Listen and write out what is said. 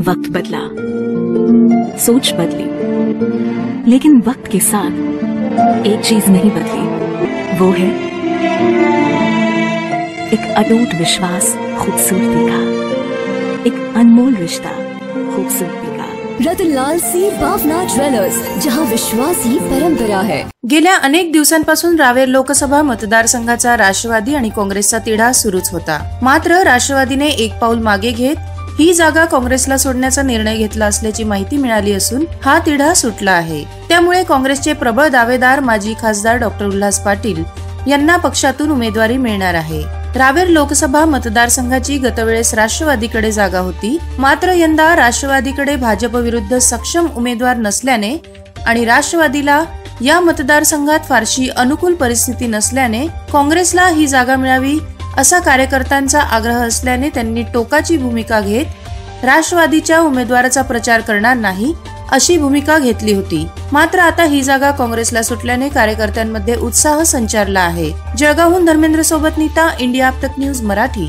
वक्त बदला, सोच बदली, लेकिन वक्त के साथ एक चीज नहीं बदली, वो है एक अटूट विश्वास खूबसूरती का, एक अनमोल रिश्ता खूबसूरती का। रतनलाल सी भावना ज्वेलर्स, जहां विश्वास ही परंपरा है। गेल्या अनेक दिवसांपासून रावेर लोकसभा मतदारसंघाचा राष्ट्रवादी आणि काँग्रेसचा तिढा सुरूच होता। मात्र राष्ट्रवादीने एक पाऊल मागे घेत ही जागा काँग्रेसला सोडण्याचा निर्णय घेतला असल्याची माहिती मिळाली असून हा तिढा सुटला आहे। त्यामुळे काँग्रेसचे प्रबळ दावेदार माजी खासदार डॉक्टर उल्हास पाटील यांना पक्षातून उमेदवारी मिळणार आहे। रावेर लोकसभा मतदारसंघाची गतवेळेस राष्ट्रवादीकडे जागा होती, मात्र यंदा राष्ट्रवादीकडे भाजप विरुद्ध सक्षम उमेदवार नसल्याने आणि राष्ट्रवादीला या मतदारसंघात फारशी अनुकूल परिस्थिती नसल्याने काँग्रेसला ही जागा मिळावी असा कार्यकर्त्यांचा आग्रह असल्याने त्यांनी टोकाची भूमिका घेत राष्ट्रवादीच्या उमेदवाराचा प्रचार करणार नाही अशी भूमिका घेतली होती। मात्र आता ही जागा काँग्रेसला सुटल्याने कार्यकर्त्यांमध्ये उत्साह संचारला आहे। जळगावहून धर्मेंद्र सोबत नीता, इंडिया आप तक न्यूज मराठी।